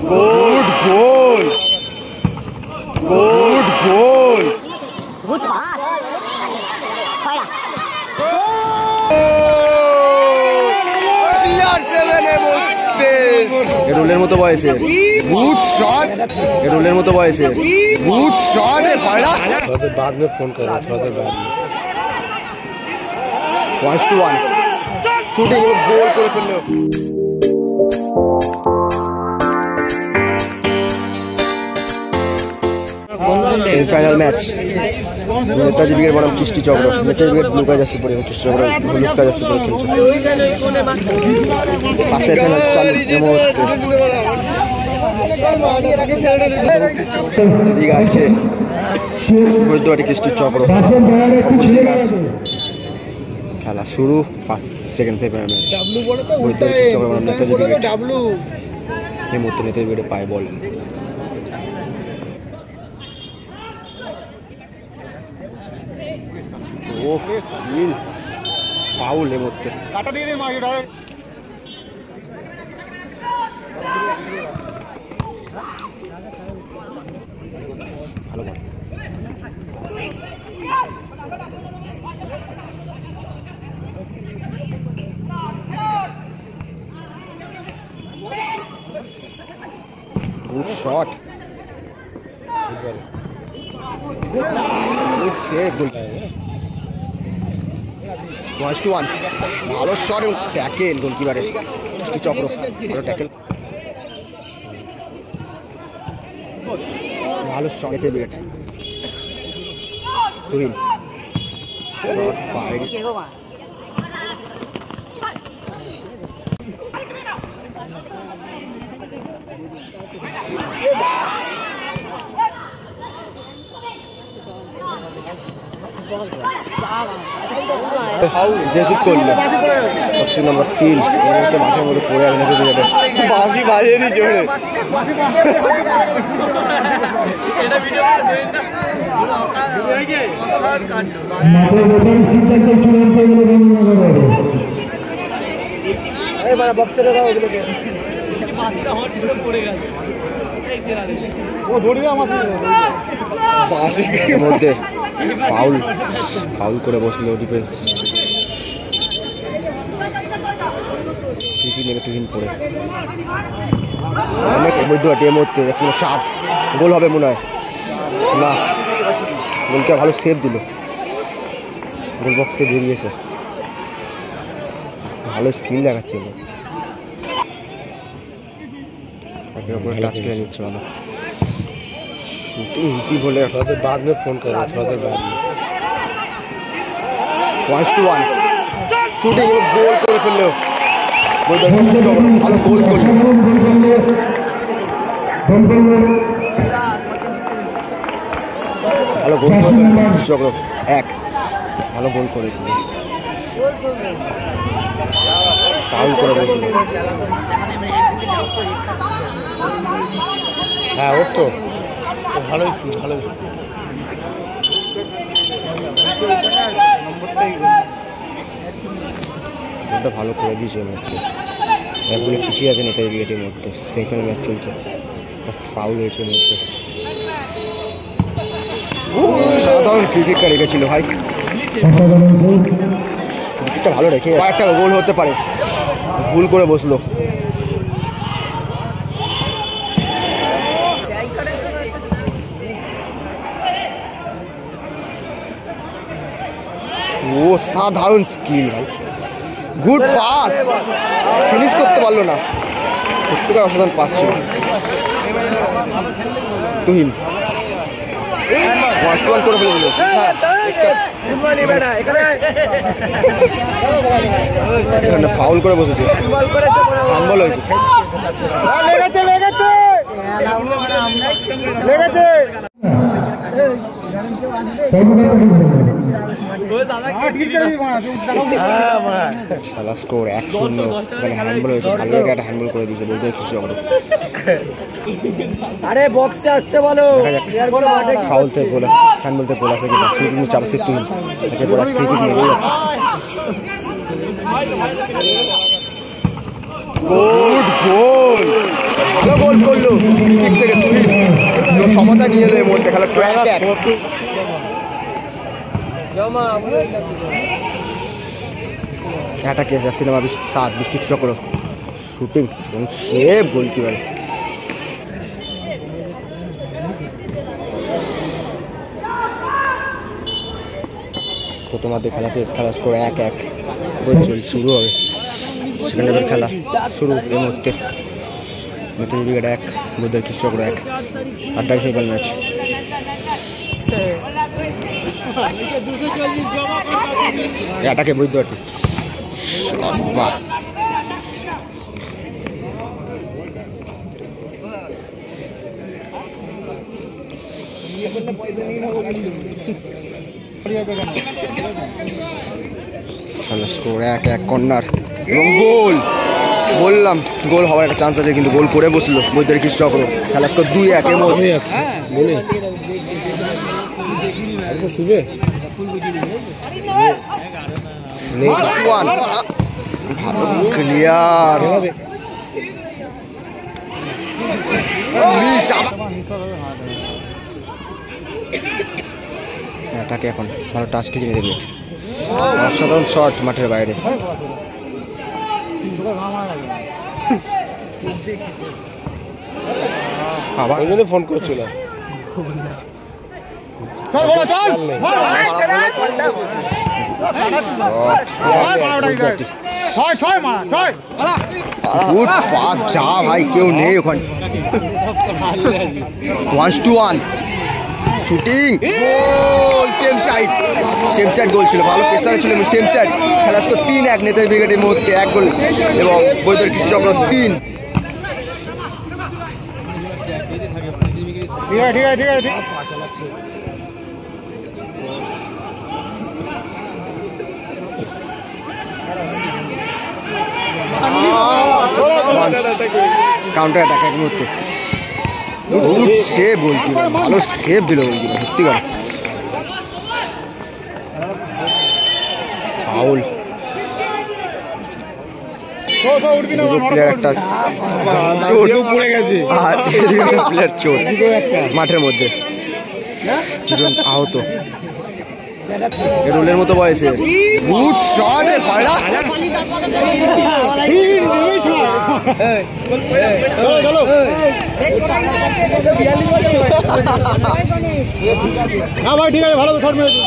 Good goal. Good goal. Good pass. Fire. রোলের মতো বয়সে গুড শট, রোলের মতো বয়সে গুড শট। थोड़ा बाद में फोन करो, थोड़ा बाद में 1-1 শুটিং গোল করে ফেললো। সেমিফাইনাল ম্যাচ নেতাজি ব্রিগেড বনাম কৃষ্টি চক্র। নেতাজি ব্রিগেড ব্লু কাজ আসছে পরে, কৃষ্টি চক্র হলুদ কাজ আসছে পরে খেলছে। পাশে ফাইনাল চালু এই মুহূর্তে। এদিকে আছে বৈদ্যবাটি কৃষ্টি চক্র। খেলা শুরু, first second semifinal match Baidyabati চক্র বনাম নেতাজি ব্রিগেড। এই মুহূর্তে নেতাজি ব্রিগেড পায় বল। ফাউল এর মধ্যে কাটা দিয়ে দে মাকে ডাইরেক্ট। ভালো ball. Good shot, good save. Goal 1-1 ভালো শট এবং ট্যাকেল গোলকিপারের কৃষ্টি চক্র। ভালো ট্যাকেল, ভালো শট এতে ব্রিগেড। তুহিন শট বাইরে। জেসিক করলো অস্ট্রি নম্বর 3 এর মধ্যে মাঠের মধ্যে পড়ে আছে নাকি বিরাটে বাজি বাজেনি জোরে। এটা ভিডিও করে এই মানে বক্সরে দাও ওগুলোকে। মাছটা হট করে পড়ে গেল এই সেরারে ও ধরিয়া মাছ বাজির মধ্যে ফাউল, ফাউল করে বসলো ডিফেন্স। তুহিন পড়ে অনেক বৈদ্যবাটি এর মধ্যে 7 গোল হবে মনে হয় না। গোলকে ভালো সেভ দিল, গোল বক্স থেকে বেরিয়েছে। ভালো স্কিল দেখাচ্ছে, একের উপরে টাচ করে নিচ্ছে। ভালো শুটিং রিসিভ হলে बाद में फोन करो, थोड़ा बाद में 1-1 শুটিং গোল করে ফেললো। ভালো গোল করলো, ভালো গোল চক্র 1 ভালো গোল করে দিল। ফাউল করে বসলো। হ্যাঁ ওর তো ভালোই ভালো ভালো করে দিয়েছে এর মধ্যে। একগুলো পিছিয়ে আছে নেতাজি ব্রিগেডের মধ্যে। সেমিফাইনাল ম্যাচ চলছে, ফাউল হয়েছে এর মধ্যে। সাধারণ ফ্রি কিকটা রেখেছিল ভাই, ফ্রি কিকটা ভালো রেখে একটা গোল হতে পারে। ভুল করে বসলো। ও সাধারণ স্কিল ভাই, গুড পাস, ফিনিশ করতে পারলো না। সত্যিকার অসাধারণ পাস ছিল। তুহিন 1-1 করে ফেলে দিল। এখানে ফাউল করে বসেছে, হ্যান্ডবল হয়েছে। শালা স্কোর 1-0। এখানে হ্যান্ডবল হয়েছে, ভালো জায়গায় একটা হ্যান্ডবল করে দিয়েছে বৈদ্য কৃষ্টি চক্র। আরে বক্সে আসতে বলো। ফাউল থেকে গোল আসে, হ্যান্ডবল থেকে গোল আসে কিনা। ফ্রি কিক চাপছে তুই, একে বড় ফ্রি কিক নিয়ে যাচ্ছে। গুড গোল, ভালো গোল করলো। নিয়ে এলো এর মধ্যে, খেলা স্কোর 1-1। অ্যাটাকে সিনেমা 7 বৃষ্টি চক্র শুটিং এবং সেভ গোলকিপার। প্রথমার্ধে খেলা শেষ, খেলা স্কোর 1-1। গোল শুরু হবে, সেকেন্ড হাফের খেলা শুরু এই মুহূর্তে। নেতাজি ব্রিগেড 1 বৈদ্যুতিক কৃষ্ণচক্র 1। 28 সেকেন্ড ম্যাচ। এটাকে বৈদ্যুতিক স্কোর 1-1 কর্নার এবং গোল। বললাম গোল হওয়ার একটা চান্স আছে, কিন্তু গোল করে বসলো বৈদ্যুতিক কৃষ্ণচক্র। খেলা স্কোর 2-1 এর মধ্যে। Next one clear. তাকে এখন ভালো টাচ খেয়ে নিতে মিনিট। অসাধারণ শট মাঠের বাইরে। আবার ফোন করছিল। গুড পাস, যা ভাই কেউ নেই ওখানে। 1-1 শুটিং গোল। সেম সাইড গোল ছিল, ভালো প্রেসার ছিল সেম সাইড। খেলা স্কোর 3-1 নেতাজি ব্রিগেডের মধ্যে 1 গোল এবং বৈদ্যুতিক কৃষ্ণচক্র 3। ঠিক আছে কাউন্টার অ্যাটাক এক মুহূর্তে। সেভ গোলকিপার, ভালো সেভ দিল গোলকিপার, সত্যি কথা। ফাউল। প্লেয়ার একটা চোট পড়ে গেছে, আর প্লেয়ার চোট মাঠের মধ্যে, দুজন আহত। রোলের মতো বয়সে গুড শট। হ্যাঁ ভাই ঠিক আছে, ভালো শট মেরেছে।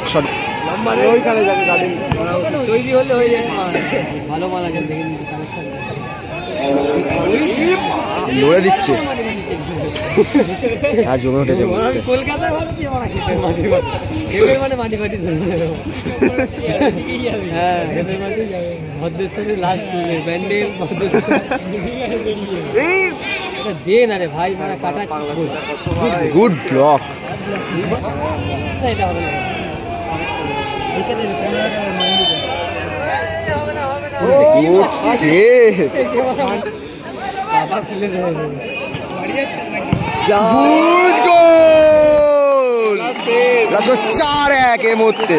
এক শট তৈরি হলে হয়ে যায় ভালো মালা লড়ে দিচ্ছে। আজ জমে উঠেছে কলকাতায় ভাবছি মানে মাটি ফাটি হ্যাঁ ভদ্রেশ্বরে লাস্ট ব্যান্ডেল দে না রে ভাই, মানে কাটা। Good block. এটা হবে না, এর মধ্যে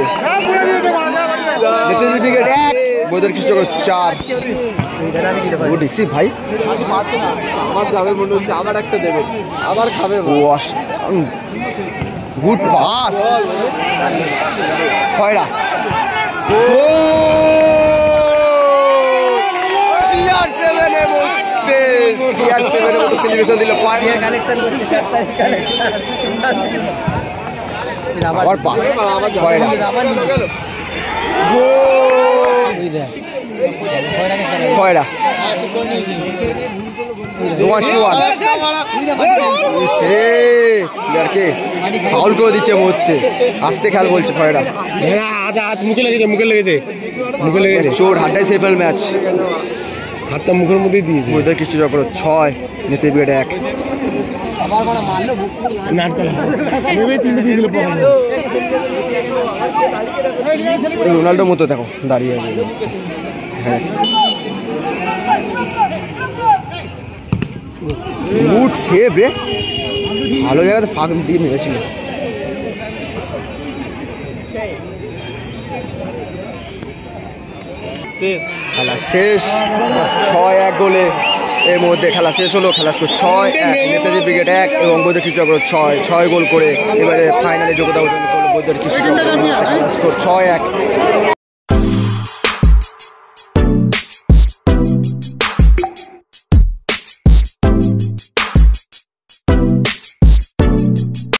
বৈদ্যুতিক কৃষ্ণচক্র 4। গুড রিসিভ ভাই, আমার যাবে মনে হচ্ছে, আবার একটা দেবে, আবার খাবে। গুড পাস খয়রা। সেলিব্রেশন দিল, আবার পাস খয়রা। খয়রা ফাউল করে দিচ্ছে মুহূর্তে, আসতে খেয়াল বলছে খয়রা। মুখে লেগেছে, মুখে লেগেছে, মুখে লেগেছে চোট। 28 সেকেন্ড ম্যাচ, হাতটা মুখের মধ্যেই দিয়েছে। বৈদ্যুতিক কৃষ্ণচক্র 6 নেতাজি ব্রিগেড 1। রোনাল্ডোর মতো দেখো দাঁড়িয়ে আছে। হ্যাঁ গুড সেভ রে, ভালো জায়গাতে ফাঁক দিয়ে মেরেছিল। খেলা শেষ 6-1 গোলে এর মধ্যে খেলা শেষ হলো। খেলা স্কোর 6-1, নেতাজি ব্রিগেড 1 এবং বৈদ্যুতিক কৃষিচক্র 6 গোল করে এবারে ফাইনালে যোগ্যতা অর্জন করলো বৈদ্যুতিক কৃষিচক্র। খেলা স্কোর 6-1।